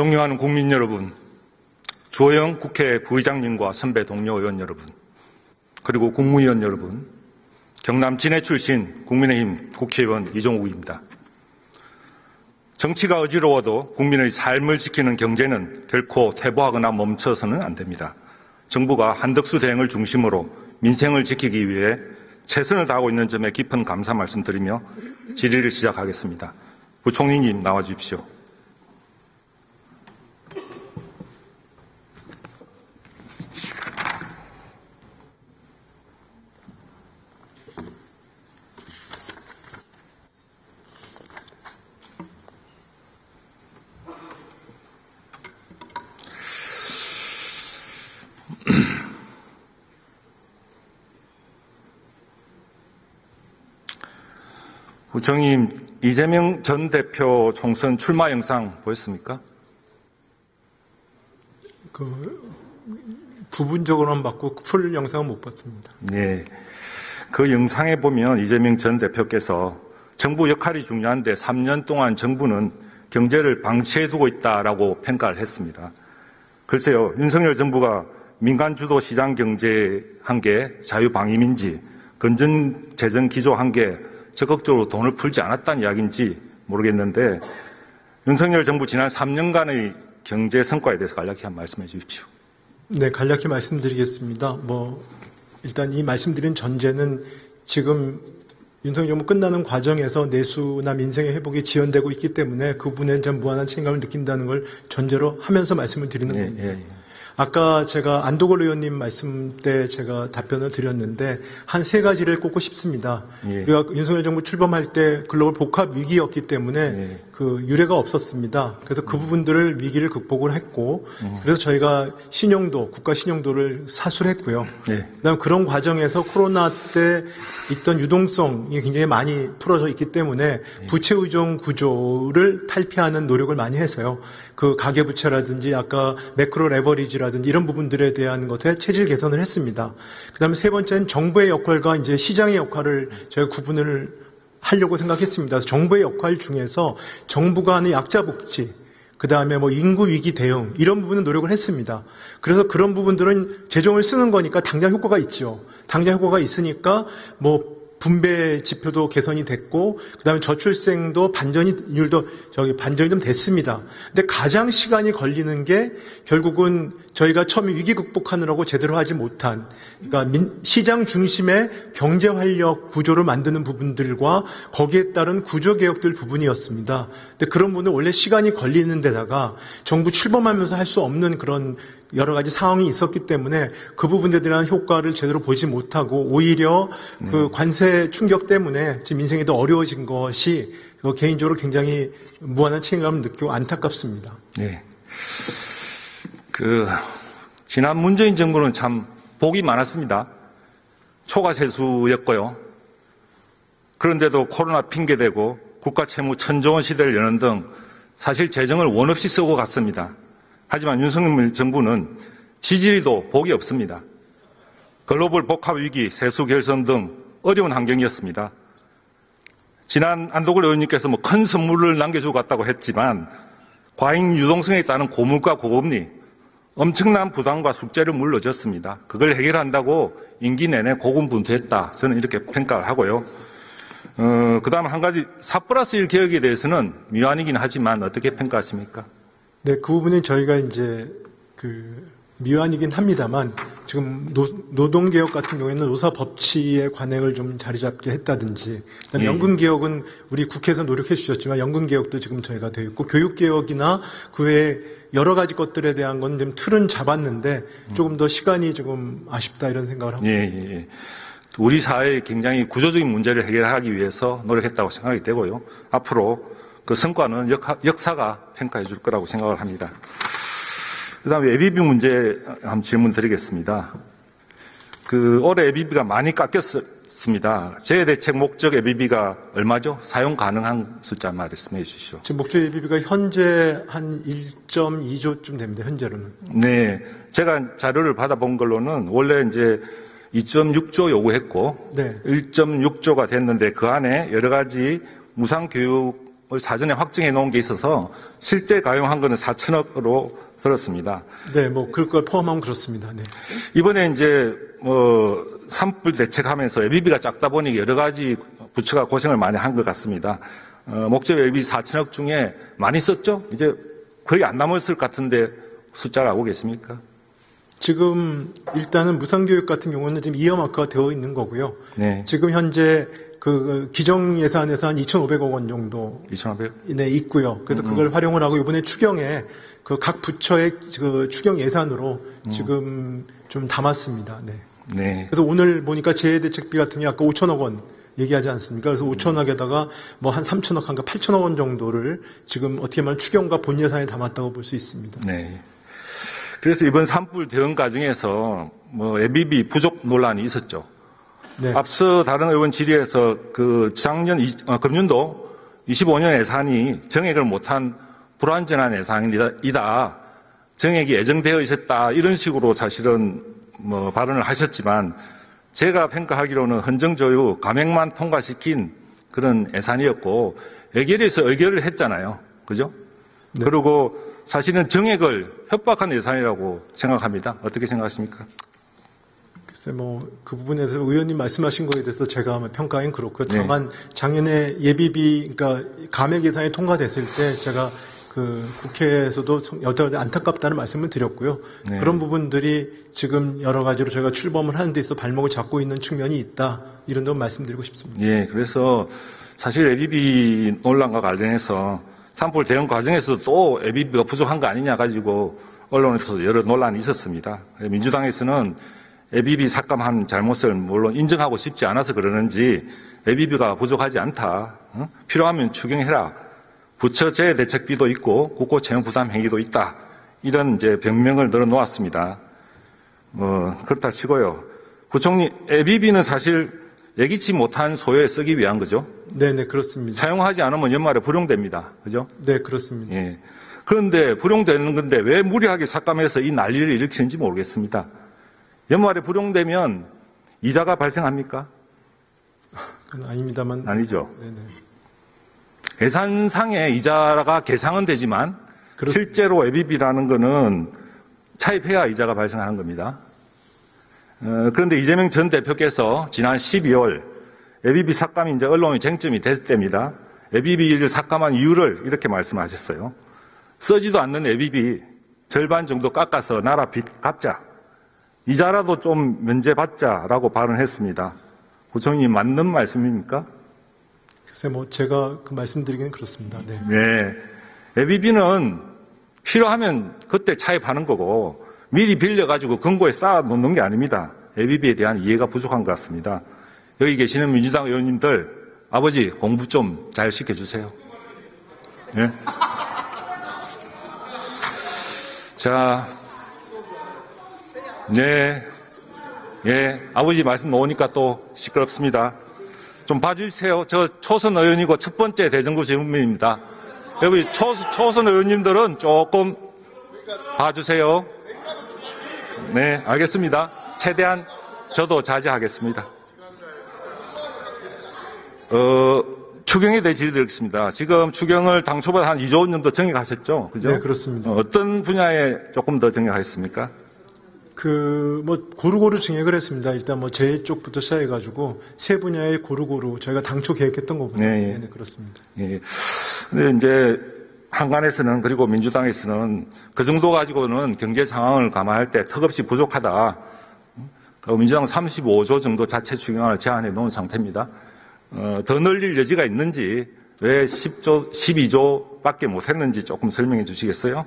존경하는 국민 여러분, 주호영 국회 부의장님과 선배 동료 의원 여러분, 그리고 국무위원 여러분, 경남 진해 출신 국민의힘 국회의원 이종욱입니다. 정치가 어지러워도 국민의 삶을 지키는 경제는 결코 퇴보하거나 멈춰서는 안 됩니다. 정부가 한덕수 대행을 중심으로 민생을 지키기 위해 최선을 다하고 있는 점에 깊은 감사 말씀드리며 질의를 시작하겠습니다. 부총리님 나와 주십시오. 부총리님, 이재명 전 대표 총선 출마 영상 보였습니까? 부분적으로만 봤고 풀 영상은 못 봤습니다. 네, 그 영상에 보면 이재명 전 대표께서 정부 역할이 중요한데 3년 동안 정부는 경제를 방치해두고 있다라고 평가를 했습니다. 글쎄요, 윤석열 정부가 민간 주도 시장 경제 한 게 자유방임인지 건전 재정 기조 한 게 적극적으로 돈을 풀지 않았다는 이야기인지 모르겠는데 윤석열 정부 지난 3년간의 경제 성과에 대해서 간략히 한 말씀해 주십시오. 네, 간략히 말씀드리겠습니다. 일단 이 말씀드린 전제는 지금 윤석열 정부 끝나는 과정에서 내수나 민생의 회복이 지연되고 있기 때문에 그 부분에 좀 무한한 책임감을 느낀다는 걸 전제로 하면서 말씀을 드리는 겁니다. 아까 제가 안도걸 의원님 말씀 때 제가 답변을 드렸는데 한 세 가지를 꼽고 싶습니다. 우리가 윤석열 정부 출범할 때 글로벌 복합 위기였기 때문에 그 유례가 없었습니다. 그래서 그 부분들을 위기를 극복을 했고 그래서 저희가 신용도, 국가 신용도를 사수했고요. 그다음 그런 과정에서 코로나 때 있던 유동성이 굉장히 많이 풀어져 있기 때문에 부채 의존 구조를 탈피하는 노력을 많이 해서요. 그 가계부채라든지 아까 매크로 레버리지라든지 이런 부분들에 대한 것에 체질 개선을 했습니다. 그다음에 세 번째는 정부의 역할과 이제 시장의 역할을 저희가 구분을 하려고 생각했습니다. 그래서 정부의 역할 중에서 정부가 하는 약자 복지, 그다음에 인구 위기 대응 이런 부분은 노력을 했습니다. 그래서 그런 부분들은 재정을 쓰는 거니까 당장 효과가 있죠. 당장 효과가 있으니까 분배 지표도 개선이 됐고 그다음에 저출생도 반전율도 반전이 좀 됐습니다. 근데 가장 시간이 걸리는 게 결국은 저희가 처음에 위기 극복하느라고 제대로 하지 못한 그러니까 시장 중심의 경제 활력 구조를 만드는 부분들과 거기에 따른 구조 개혁들 부분이었습니다. 근데 그런 부분은 원래 시간이 걸리는 데다가 정부 출범하면서 할 수 없는 그런 여러 가지 상황이 있었기 때문에 그 부분에 대한 효과를 제대로 보지 못하고 오히려 그 관세 충격 때문에 지금 민생이 더 어려워진 것이 개인적으로 굉장히 무한한 책임감을 느끼고 안타깝습니다. 네. 지난 문재인 정부는 참 복이 많았습니다. 초과 세수였고요. 그런데도 코로나 핑계대고 국가 채무 1,000조 원 시대를 여는 등 사실 재정을 원 없이 쓰고 갔습니다. 하지만 윤석열 정부는 지지리도 복이 없습니다. 글로벌 복합 위기, 세수 결선 등 어려운 환경이었습니다. 지난 안도걸 의원님께서 큰 선물을 남겨주고 갔다고 했지만 과잉 유동성에 따른 고물가 고금리, 엄청난 부담과 숙제를 물려줬습니다. 그걸 해결한다고 임기 내내 고군분투했다. 저는 이렇게 평가를 하고요. 그다음 한 가지 4+1 개혁에 대해서는 미완이긴 하지만 어떻게 평가하십니까? 네, 그 부분은 저희가 이제 미완이긴 합니다만 지금 노동개혁 같은 경우에는 노사법치의 관행을 좀 자리 잡게 했다든지 연금개혁은 우리 국회에서 노력해 주셨지만 연금개혁도 지금 저희가 되어 있고 교육개혁이나 그 외에 여러 가지 것들에 대한 건 좀 틀은 잡았는데 조금 더 시간이 조금 아쉽다 이런 생각을 하고 있습니다. 우리 사회의 굉장히 구조적인 문제를 해결하기 위해서 노력했다고 생각이 되고요. 앞으로 그 성과는 역사가 평가해 줄 거라고 생각을 합니다. 그다음에 예비비 문제 한번 질문 드리겠습니다. 올해 예비비가 많이 깎였습니다. 재대책 목적 예비비가 얼마죠? 사용 가능한 숫자 말씀해 주시죠. 지금 목적 예비비가 현재 한 1.2조쯤 됩니다. 현재로는. 네, 제가 자료를 받아본 걸로는 원래 이제 2.6조 요구했고 1.6조가 됐는데 그 안에 여러 가지 무상교육 사전에 확정해 놓은 게 있어서 실제 가용한 거는 4천억으로 들었습니다. 네, 뭐 그걸 포함하면 그렇습니다. 네. 이번에 이제 산불 대책하면서 예비비가 작다 보니 여러 가지 부처가 고생을 많이 한 것 같습니다. 목적 예비 4천억 중에 많이 썼죠? 이제 거의 안 남았을 것 같은데 숫자를 알고 계십니까? 지금 일단은 무상교육 같은 경우는 지금 이염학과가 되어 있는 거고요. 네. 지금 현재 그 기정 예산에서 한 2,500억 원 정도 2,500? 네, 있고요. 그래서 그걸 활용을 하고 이번에 추경에 그 각 부처의 그 추경 예산으로 지금 좀 담았습니다. 네. 네. 그래서 오늘 보니까 재해대책비 같은 게 아까 5천억 원 얘기하지 않습니까? 그래서 5천억에다가 뭐 한 3천억, 한가 8천억 원 정도를 지금 어떻게 말하면 추경과 본 예산에 담았다고 볼 수 있습니다. 네. 그래서 이번 산불 대응 과정에서 예비비 부족 논란이 있었죠. 네. 앞서 다른 의원 질의에서 그 작년 금년도 25년 예산이 정액을 못한 불완전한 예산이다. 정액이 예정되어 있었다. 이런 식으로 사실은 발언을 하셨지만 제가 평가하기로는 헌정조유 감액만 통과시킨 그런 예산이었고 의결에서 의결을 했잖아요. 그죠? 네. 그리고 사실은 정액을 협박한 예산이라고 생각합니다. 어떻게 생각하십니까? 글쎄 그 부분에서 의원님 말씀하신 거에 대해서 제가 평가하기는 그렇고요. 다만 작년에 예비비 그러니까 감액 예산이 통과됐을 때 제가 그 국회에서도 여러 안타깝다는 말씀을 드렸고요. 네. 그런 부분들이 지금 여러 가지로 저희가 출범을 하는 데 있어 발목을 잡고 있는 측면이 있다. 이런 점 말씀드리고 싶습니다. 예, 그래서 사실 예비비 논란과 관련해서 산불 대응 과정에서도 또 예비비가 부족한 거 아니냐 가지고 언론에서 여러 논란이 있었습니다. 민주당에서는 예비비 삭감한 잘못을 물론 인정하고 싶지 않아서 그러는지 예비비가 부족하지 않다. 필요하면 추경해라. 부처 재대책비도 있고 국고 채용 부담 행위도 있다. 이런 이제 변명을 늘어놓았습니다. 그렇다 치고요. 부총리, 예비비는 사실 예기치 못한 소요에 쓰기 위한 거죠. 네네, 그렇습니다. 사용하지 않으면 연말에 불용됩니다. 그죠? 네, 그렇습니다. 예. 그런데 불용되는 건데 왜 무리하게 삭감해서 이 난리를 일으키는지 모르겠습니다. 연말에 불용되면 이자가 발생합니까? 그건 아닙니다만. 아니죠. 네네. 예산상의 이자가 계상은 되지만 실제로 예비비라는 거는 차입해야 이자가 발생하는 겁니다. 그런데 이재명 전 대표께서 지난 12월 예비비 삭감이 이제 언론의 쟁점이 됐을 때입니다. 예비비를 삭감한 이유를 이렇게 말씀하셨어요. 쓰지도 않는 예비비 절반 정도 깎아서 나라 빚 갚자. 이자라도 좀 면제받자라고 발언했습니다. 부총리님 맞는 말씀입니까? 글쎄 제가 그 말씀드리기는 그렇습니다. 네. 네. 예비비는 필요하면 그때 차입하는 거고 미리 빌려가지고 금고에 쌓아 놓는 게 아닙니다. 예비비에 대한 이해가 부족한 것 같습니다. 여기 계시는 민주당 의원님들 아버지 공부 좀 잘 시켜주세요. 네. 자, 네. 예, 아버지 말씀 놓으니까 또 시끄럽습니다. 좀 봐주세요. 저 초선 의원이고 첫 번째 대전구 질문입니다. 여기 초선 의원님들은 조금 봐주세요. 네, 알겠습니다. 최대한 저도 자제하겠습니다. 추경에 대해 질의드리겠습니다. 지금 추경을 당초보다 한 2조 원 정도 정액하셨죠? 그죠? 네, 그렇습니다. 어떤 분야에 조금 더 정액하셨습니까? 고루고루 증액을 했습니다. 일단 재해 쪽부터 시작해가지고 세 분야에 고루고루 저희가 당초 계획했던 것보다. 네, 네, 그렇습니다. 예. 근데 이제 한간에서는 그리고 민주당에서는 그 정도 가지고는 경제 상황을 감안할 때 턱없이 부족하다. 민주당 35조 정도 자체 추경안을 제안해 놓은 상태입니다. 더 늘릴 여지가 있는지 왜 12조밖에 못했는지 조금 설명해 주시겠어요?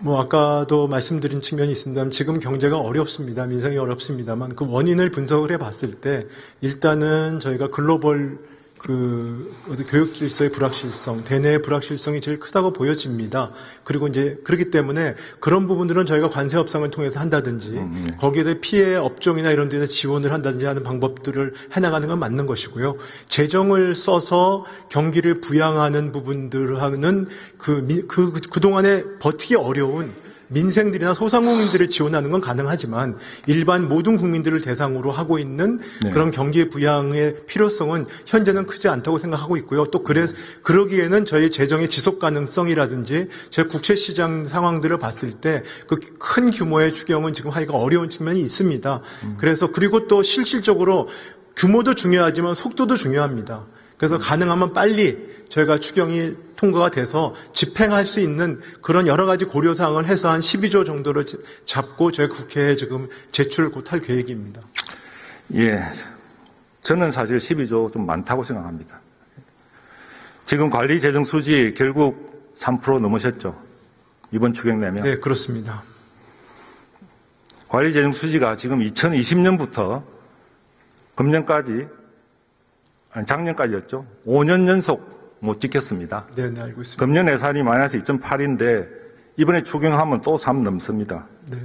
아까도 말씀드린 측면이 있습니다만 지금 경제가 어렵습니다. 민생이 어렵습니다만 그 원인을 분석을 해봤을 때 일단은 저희가 글로벌 교육 질서의 불확실성, 대내의 불확실성이 제일 크다고 보여집니다. 그리고 이제 그렇기 때문에 그런 부분들은 저희가 관세 협상을 통해서 한다든지 거기에 대해 피해 업종이나 이런 데서 지원을 한다든지 하는 방법들을 해나가는 건 맞는 것이고요. 재정을 써서 경기를 부양하는 부분들하고는 그동안에 버티기 어려운 민생들이나 소상공인들을 지원하는 건 가능하지만 일반 모든 국민들을 대상으로 하고 있는 그런 경기 부양의 필요성은 현재는 크지 않다고 생각하고 있고요. 또 그러기에는 저희 재정의 지속 가능성이라든지 저희 국채 시장 상황들을 봤을 때 그 큰 규모의 추경은 지금 하기가 어려운 측면이 있습니다. 그래서 그리고 또 실질적으로 규모도 중요하지만 속도도 중요합니다. 그래서 가능하면 빨리 저희가 추경이 통과가 돼서 집행할 수 있는 그런 여러 가지 고려사항을 해서 한 12조 정도를 잡고 저희 국회에 지금 제출을 곧 할 계획입니다. 예. 저는 사실 12조 좀 많다고 생각합니다. 지금 관리 재정 수지 결국 3% 넘으셨죠? 이번 추경 내면. 네, 그렇습니다. 관리 재정 수지가 지금 2020년부터 금년까지, 아니 작년까지였죠. 5년 연속 못 지켰습니다. 네, 알고 있습니다. 금년 예산이 마이너스 2.8인데 이번에 추경하면 또 3 넘습니다. 네.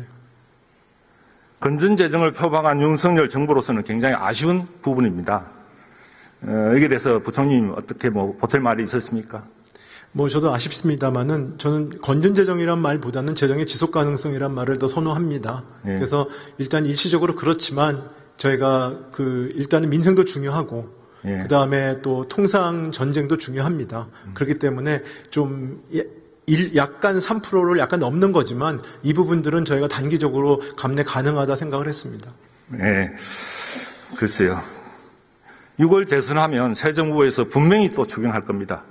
건전 재정을 표방한 윤석열 정부로서는 굉장히 아쉬운 부분입니다. 여기에 대해서 부총님 어떻게 보탤 말이 있었습니까? 저도 아쉽습니다만은 저는 건전재정이란 말보다는 재정의 지속 가능성이란 말을 더 선호합니다. 네. 그래서 일단 일시적으로 그렇지만 저희가 일단은 민생도 중요하고 예. 그 다음에 또 통상 전쟁도 중요합니다. 그렇기 때문에 좀 약간 3%를 약간 넘는 거지만 이 부분들은 저희가 단기적으로 감내 가능하다 생각을 했습니다. 네, 글쎄요. 6월 대선하면 새 정부에서 분명히 또 추경할 겁니다.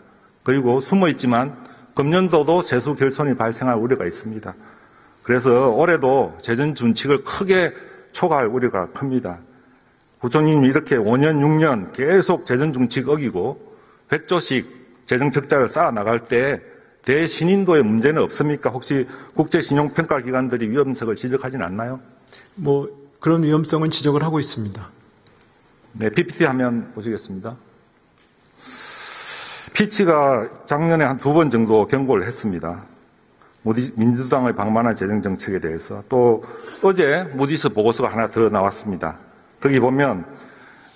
그리고 숨어있지만 금년도도 세수 결손이 발생할 우려가 있습니다. 그래서 올해도 재정 준칙을 크게 초과할 우려가 큽니다. 부총님이 이렇게 5년, 6년 계속 재정 준칙 어기고 100조씩 재정 적자를 쌓아 나갈 때 대신인도의 문제는 없습니까? 혹시 국제신용평가기관들이 위험성을 지적하진 않나요? 그런 위험성은 지적을 하고 있습니다. 네, PPT 화면 보시겠습니다. 피치가 작년에 한 2번 정도 경고를 했습니다. 민주당을 방만한 재정정책에 대해서. 또 어제 무디스 보고서가 하나 더 나왔습니다. 거기 보면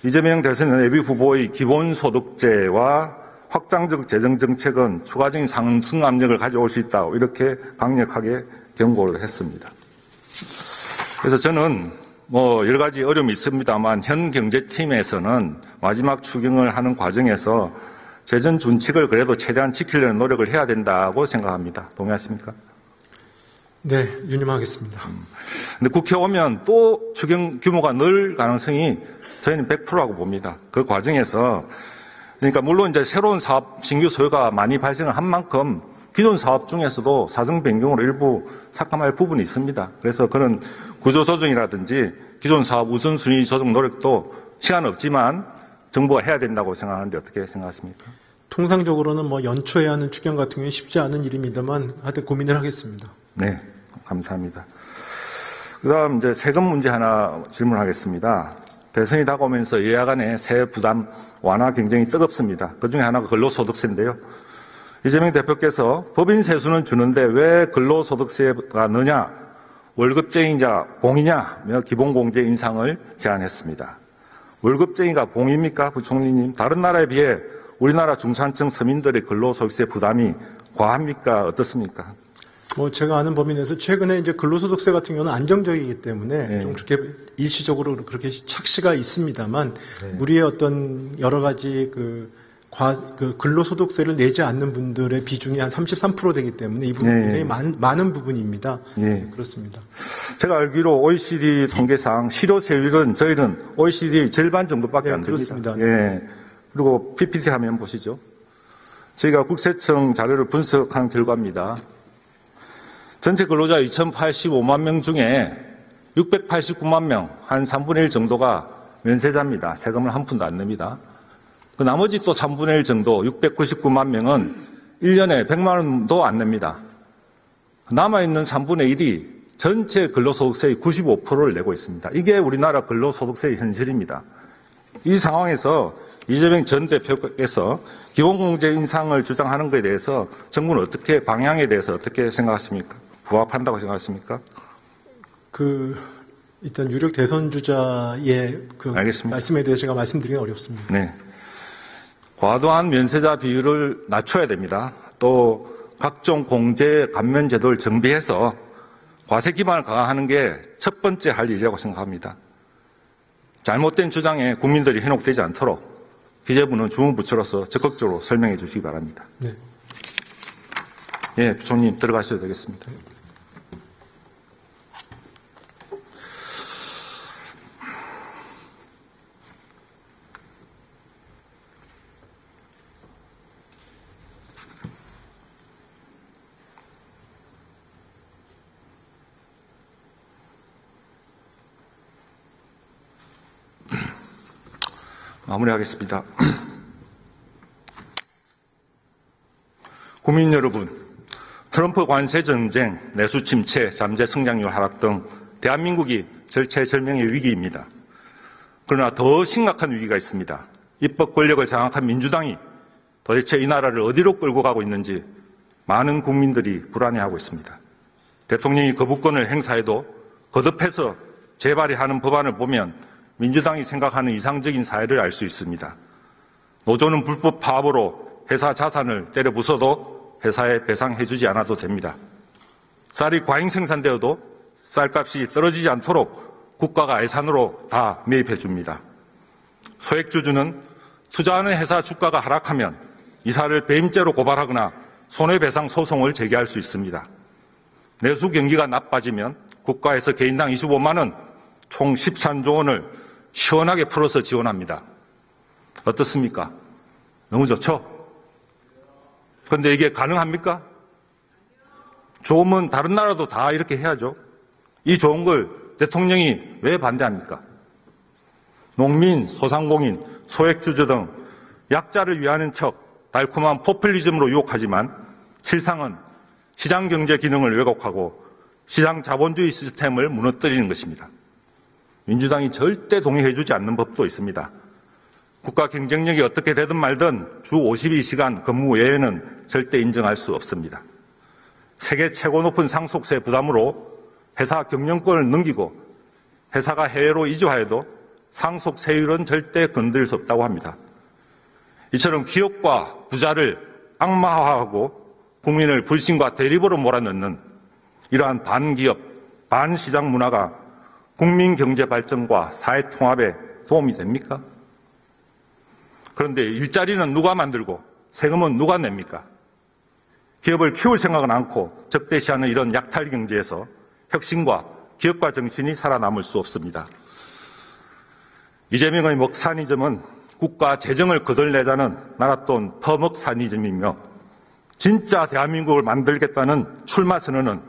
이재명 대선 예비 후보의 기본소득제와 확장적 재정정책은 추가적인 상승 압력을 가져올 수 있다. 이렇게 강력하게 경고를 했습니다. 그래서 저는 여러 가지 어려움이 있습니다만 현 경제팀에서는 마지막 추경을 하는 과정에서 재정 준칙을 그래도 최대한 지키려는 노력을 해야 된다고 생각합니다. 동의하십니까? 네, 유념하겠습니다. 근데 국회 오면 또 추경 규모가 늘 가능성이 저희는 100%라고 봅니다. 그 과정에서 그러니까 물론 이제 새로운 사업 신규 소요가 많이 발생을 한 만큼 기존 사업 중에서도 사정 변경으로 일부 삭감할 부분이 있습니다. 그래서 그런 구조 조정이라든지 기존 사업 우선순위 조정 노력도 시간 없지만 정부가 해야 된다고 생각하는데 어떻게 생각하십니까? 통상적으로는 연초에 하는 추경 같은 경우는 쉽지 않은 일입니다만 하여튼 고민을 하겠습니다. 네, 감사합니다. 그다음 이제 세금 문제 하나 질문하겠습니다. 대선이 다가오면서 여야 간의 세금 부담 완화 굉장히 뜨겁습니다. 그중에 하나가 근로소득세인데요. 이재명 대표께서 법인 세수는 주는데 왜 근로소득세가 넣냐, 월급쟁이냐 봉이냐며 기본공제 인상을 제안했습니다. 월급쟁이가 봉입니까, 부총리님? 다른 나라에 비해 우리나라 중산층 서민들의 근로소득세 부담이 과합니까? 어떻습니까? 제가 아는 범위 내에서 최근에 이제 근로소득세 같은 경우는 안정적이기 때문에 네. 좀 그렇게 일시적으로 그렇게 착시가 있습니다만 네. 우리의 어떤 여러 가지 근로소득세를 내지 않는 분들의 비중이 한 33% 되기 때문에 이 부분이 네. 굉장히 많은 부분입니다. 네. 그렇습니다. 제가 알기로 OECD 통계상 실효세율은 저희는 OECD 절반 정도밖에 네, 안 됩니다. 그렇습니다. 예. 그리고 PPT 화면 보시죠. 저희가 국세청 자료를 분석한 결과입니다. 전체 근로자 2,085만 명 중에 689만 명, 한 3분의 1 정도가 면세자입니다. 세금을 한 푼도 안 냅니다. 그 나머지 또 3분의 1 정도, 699만 명은 1년에 100만 원도 안 냅니다. 남아있는 3분의 1이 전체 근로소득세의 95%를 내고 있습니다. 이게 우리나라 근로소득세의 현실입니다. 이 상황에서 이재명 전 대표께서 기본공제 인상을 주장하는 것에 대해서 정부는 방향에 대해서 어떻게 생각하십니까? 부합한다고 생각하십니까? 일단 유력 대선 주자의 알겠습니다. 말씀에 대해서 제가 말씀드리기는 어렵습니다. 네. 과도한 면세자 비율을 낮춰야 됩니다. 또 각종 공제 감면 제도를 정비해서 과세 기반을 강화하는 게 첫 번째 할 일이라고 생각합니다. 잘못된 주장에 국민들이 현혹되지 않도록 기재부는 주무부처로서 적극적으로 설명해 주시기 바랍니다. 네. 예, 부총님 들어가셔도 되겠습니다. 마무리하겠습니다. 국민 여러분, 트럼프 관세 전쟁, 내수 침체, 잠재 성장률 하락 등 대한민국이 절체절명의 위기입니다. 그러나 더 심각한 위기가 있습니다. 입법 권력을 장악한 민주당이 도대체 이 나라를 어디로 끌고 가고 있는지 많은 국민들이 불안해하고 있습니다. 대통령이 거부권을 행사해도 거듭해서 재발의하는 법안을 보면 민주당이 생각하는 이상적인 사회를 알 수 있습니다. 노조는 불법 파업으로 회사 자산을 때려 부숴도 회사에 배상해주지 않아도 됩니다. 쌀이 과잉 생산되어도 쌀값이 떨어지지 않도록 국가가 예산으로 다 매입해줍니다. 소액주주는 투자하는 회사 주가가 하락하면 이사를 배임죄로 고발하거나 손해배상 소송을 제기할 수 있습니다. 내수 경기가 나빠지면 국가에서 개인당 25만 원, 총 13조 원을 시원하게 풀어서 지원합니다. 어떻습니까? 너무 좋죠? 그런데 이게 가능합니까? 좋으면 다른 나라도 다 이렇게 해야죠. 이 좋은 걸 대통령이 왜 반대합니까? 농민, 소상공인, 소액주주 등 약자를 위하는 척 달콤한 포퓰리즘으로 유혹하지만 실상은 시장경제 기능을 왜곡하고 시장 자본주의 시스템을 무너뜨리는 것입니다. 민주당이 절대 동의해주지 않는 법도 있습니다. 국가 경쟁력이 어떻게 되든 말든 주 52시간 근무 외에는 절대 인정할 수 없습니다. 세계 최고 높은 상속세 부담으로 회사 경영권을 넘기고 회사가 해외로 이주하여도 상속세율은 절대 건드릴 수 없다고 합니다. 이처럼 기업과 부자를 악마화하고 국민을 불신과 대립으로 몰아넣는 이러한 반기업, 반시장 문화가 국민 경제 발전과 사회 통합에 도움이 됩니까? 그런데 일자리는 누가 만들고 세금은 누가 냅니까? 기업을 키울 생각은 않고 적대시하는 이런 약탈 경제에서 혁신과 기업가 정신이 살아남을 수 없습니다. 이재명의 먹사니즘은 국가 재정을 거덜내자는 나랏돈 터먹사니즘이며 진짜 대한민국을 만들겠다는 출마 선언은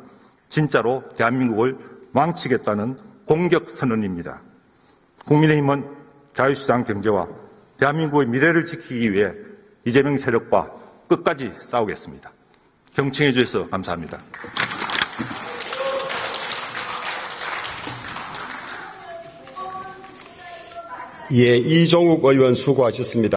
진짜로 대한민국을 망치겠다는 공격 선언입니다. 국민의힘은 자유시장 경제와 대한민국의 미래를 지키기 위해 이재명 세력과 끝까지 싸우겠습니다. 경청해 주셔서 감사합니다. 예, 이종욱 의원 수고하셨습니다.